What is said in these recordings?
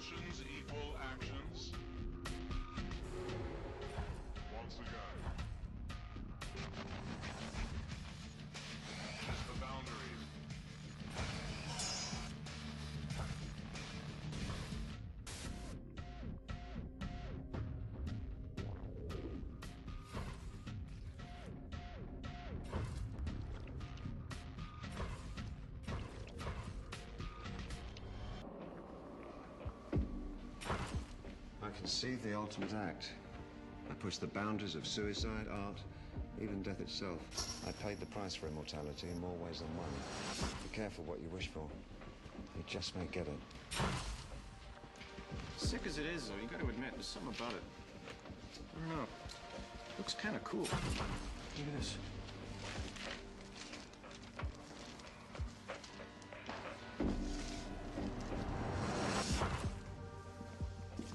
intentions equal actions? Once again. Test the boundaries. I conceived the ultimate act. I pushed the boundaries of suicide, art, even death itself. I paid the price for immortality in more ways than one. Be careful what you wish for. You just may get it. Sick as it is, though, you gotta admit, there's something about it. I don't know. Looks kind of cool. Look at this.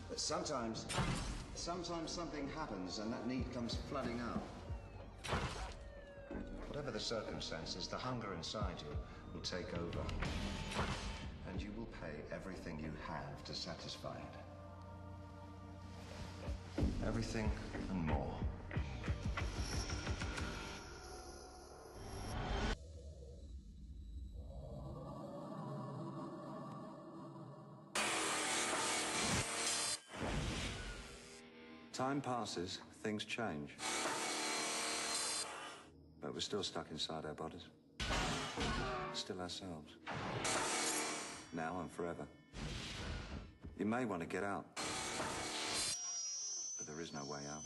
But sometimes something happens and that need comes flooding out. Whatever the circumstances, the hunger inside you will take over. And you will pay everything you have to satisfy it. Everything and more. Time passes, things change. But we're still stuck inside our bodies. Still ourselves. Now and forever. You may want to get out. But there is no way out.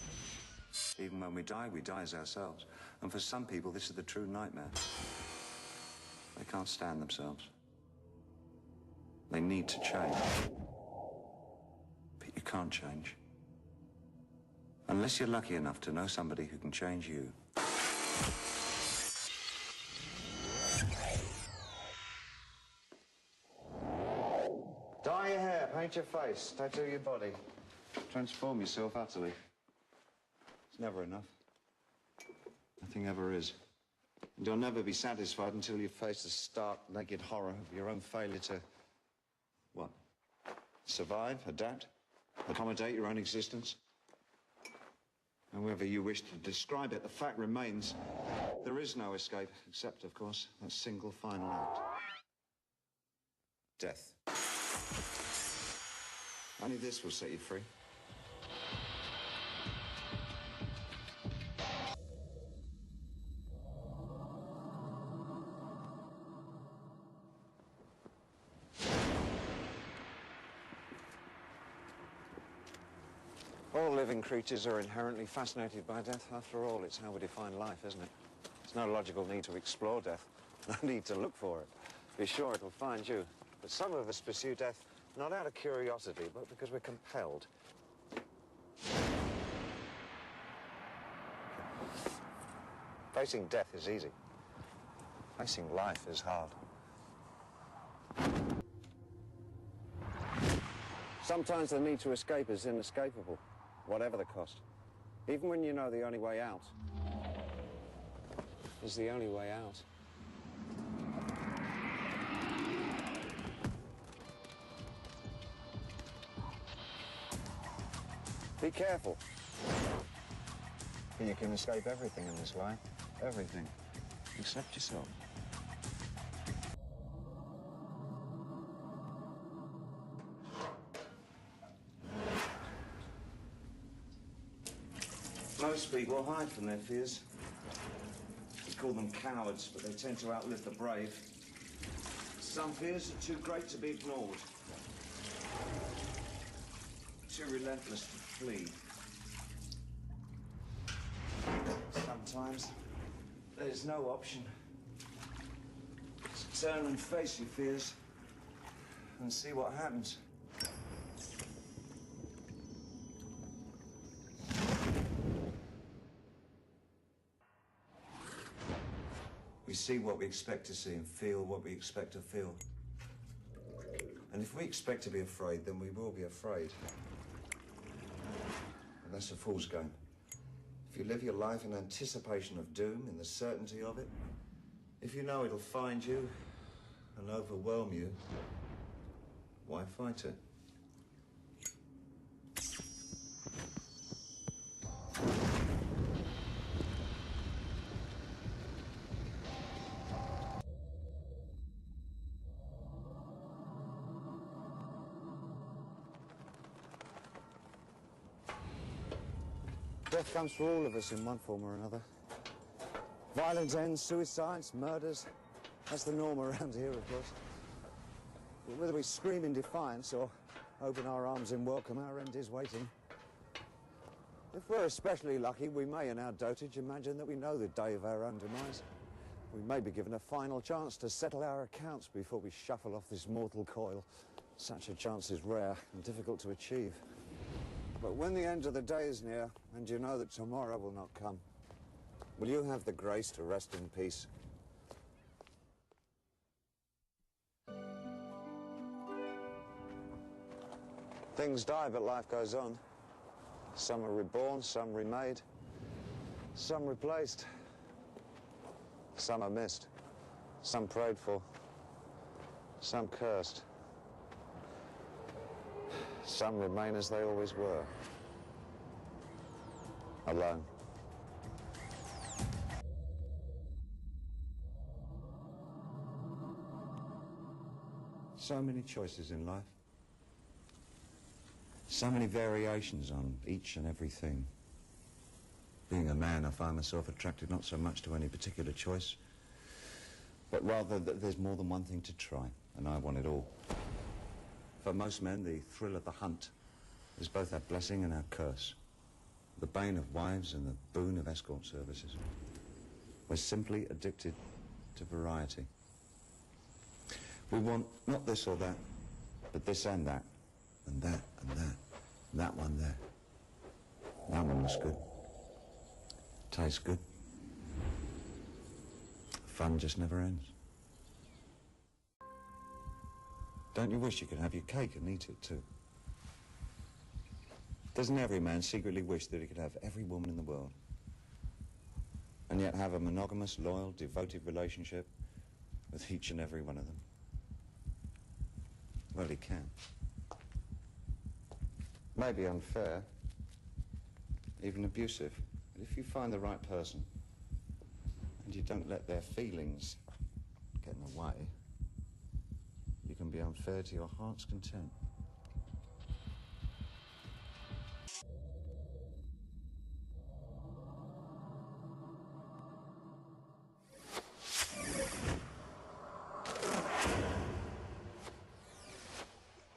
Even when we die as ourselves. And for some people, this is the true nightmare. They can't stand themselves. They need to change. But you can't change. Unless you're lucky enough to know somebody who can change you. Dye your hair, paint your face, tattoo your body. Transform yourself utterly. It's never enough. Nothing ever is. And you'll never be satisfied until you face the stark, naked horror of your own failure to... what? Survive, adapt, accommodate your own existence. However you wish to describe it, the fact remains there is no escape, except, of course, that single final act. Death. Only this will set you free. All living creatures are inherently fascinated by death. After all, it's how we define life, isn't it? There's no logical need to explore death, no need to look for it. Be sure it'll find you. But some of us pursue death not out of curiosity, but because we're compelled. Facing death is easy. Facing life is hard. Sometimes the need to escape is inescapable, whatever the cost. Even when you know the only way out is the only way out. Be careful. You can escape everything in this life. Everything. Except yourself. Most people hide from their fears. We call them cowards, but they tend to outlive the brave. Some fears are too great to be ignored. Too relentless to flee. Sometimes there's no option. Just turn and face your fears and see what happens. We see what we expect to see and feel what we expect to feel. And if we expect to be afraid, then we will be afraid. And that's a fool's game. If you live your life in anticipation of doom, in the certainty of it, if you know it'll find you and overwhelm you, why fight it? Death comes for all of us in one form or another. Violent ends, suicides, murders. That's the norm around here, of course. But whether we scream in defiance or open our arms in welcome, our end is waiting. If we're especially lucky, we may, in our dotage, imagine that we know the day of our own demise. We may be given a final chance to settle our accounts before we shuffle off this mortal coil. Such a chance is rare and difficult to achieve. But when the end of the day is near, and you know that tomorrow will not come, will you have the grace to rest in peace? Things die, but life goes on. Some are reborn, some remade, some replaced. Some are missed, some prayed for, some cursed. Some remain as they always were, alone. So many choices in life. So many variations on each and everything. Being a man, I find myself attracted not so much to any particular choice, but rather that there's more than one thing to try, and I want it all. For most men, the thrill of the hunt is both our blessing and our curse, the bane of wives and the boon of escort services. We're simply addicted to variety. We want not this or that, but this and that, and that and that, and that one there. That one looks good. Tastes good. Fun just never ends. Don't you wish you could have your cake and eat it too? Doesn't every man secretly wish that he could have every woman in the world, and yet have a monogamous, loyal, devoted relationship with each and every one of them? Well, he can. Maybe unfair, even abusive. But if you find the right person, and you don't let their feelings get in the way, you can be unfair to your heart's content.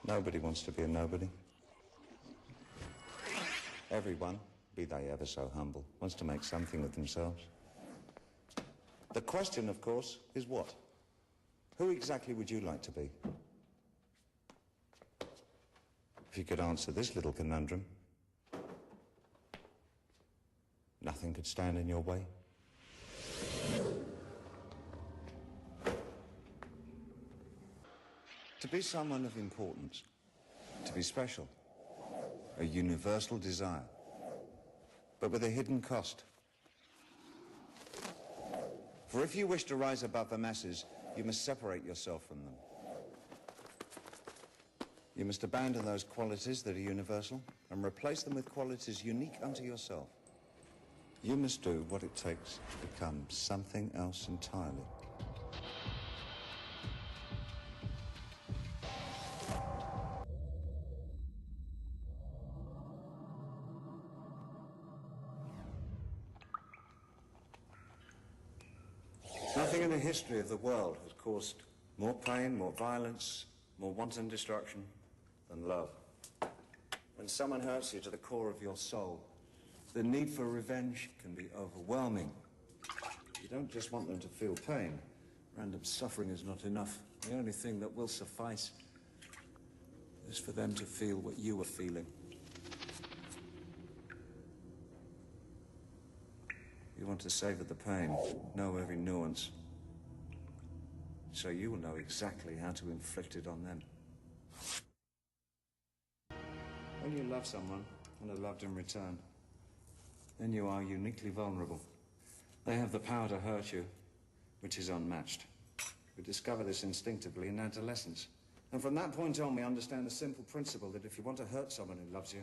Nobody wants to be a nobody. Everyone, be they ever so humble, wants to make something of themselves. The question, of course, is what? Who exactly would you like to be? If you could answer this little conundrum, nothing could stand in your way. To be someone of importance, to be special, a universal desire, but with a hidden cost. For if you wish to rise above the masses, you must separate yourself from them. You must abandon those qualities that are universal and replace them with qualities unique unto yourself. You must do what it takes to become something else entirely. Nothing in the history of the world has caused more pain, more violence, more wanton destruction than love. When someone hurts you to the core of your soul, the need for revenge can be overwhelming. You don't just want them to feel pain. Random suffering is not enough. The only thing that will suffice is for them to feel what you are feeling. You want to savor the pain, know every nuance, so you will know exactly how to inflict it on them. When you love someone and are loved in return, then you are uniquely vulnerable. They have the power to hurt you, which is unmatched. We discover this instinctively in adolescence. And from that point on, we understand the simple principle that if you want to hurt someone who loves you,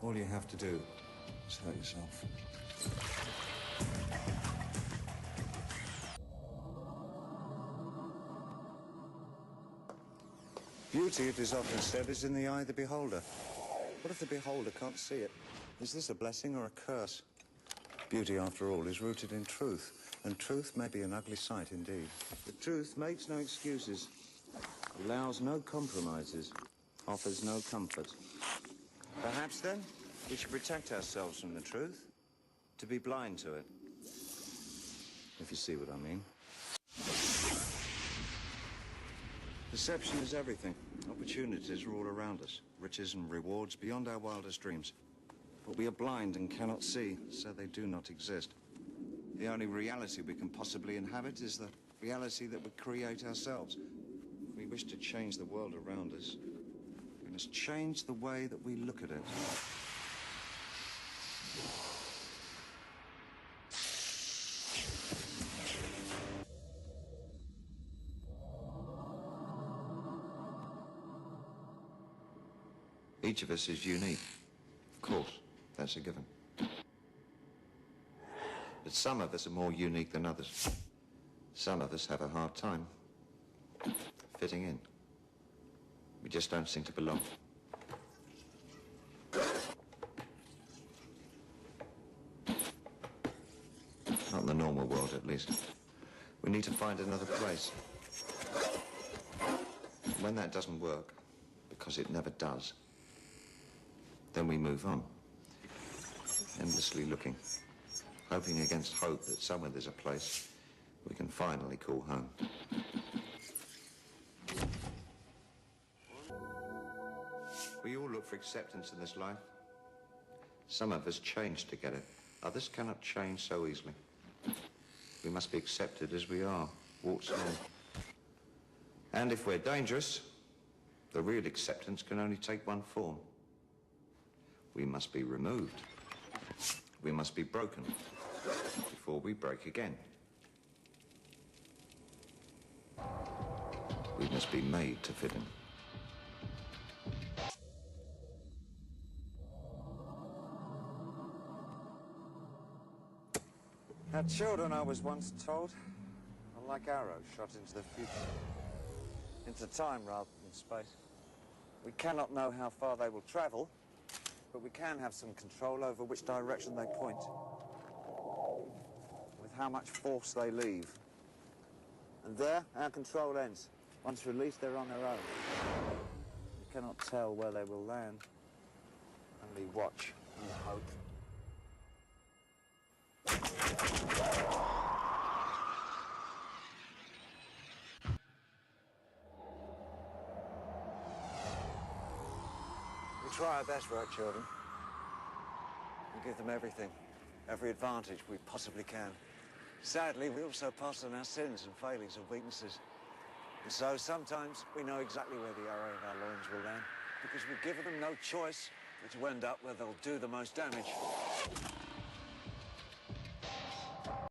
all you have to do is hurt yourself. Beauty, it is often said, is in the eye of the beholder. What if the beholder can't see it? Is this a blessing or a curse? Beauty, after all, is rooted in truth, and truth may be an ugly sight indeed. The truth makes no excuses, allows no compromises, offers no comfort. Perhaps, then, we should protect ourselves from the truth, to be blind to it, if you see what I mean. Perception is everything. Opportunities are all around us, riches and rewards beyond our wildest dreams. But we are blind and cannot see, so they do not exist. The only reality we can possibly inhabit is the reality that we create ourselves. If we wish to change the world around us, we must change the way that we look at it. Each of us is unique. Of course, that's a given. But some of us are more unique than others. Some of us have a hard time fitting in. We just don't seem to belong. Not in the normal world, at least. We need to find another place. When that doesn't work, because it never does, then we move on, endlessly looking, hoping against hope that somewhere there's a place we can finally call home. We all look for acceptance in this life. Some of us change to get it. Others cannot change so easily. We must be accepted as we are, warts and all. And if we're dangerous, the real acceptance can only take one form. We must be removed. We must be broken before we break again. We must be made to fit in. Our children, I was once told, are like arrows shot into the future. Into time rather than space. We cannot know how far they will travel, but we can have some control over which direction they point, with how much force they leave. And there, our control ends. Once released, they're on their own. We cannot tell where they will land, only watch and hope. We try our best for our children. We give them everything, every advantage we possibly can. Sadly, we also pass on our sins and failings and weaknesses. And so sometimes we know exactly where the arrow of our loins will land, because we've given them no choice but to end up where they'll do the most damage.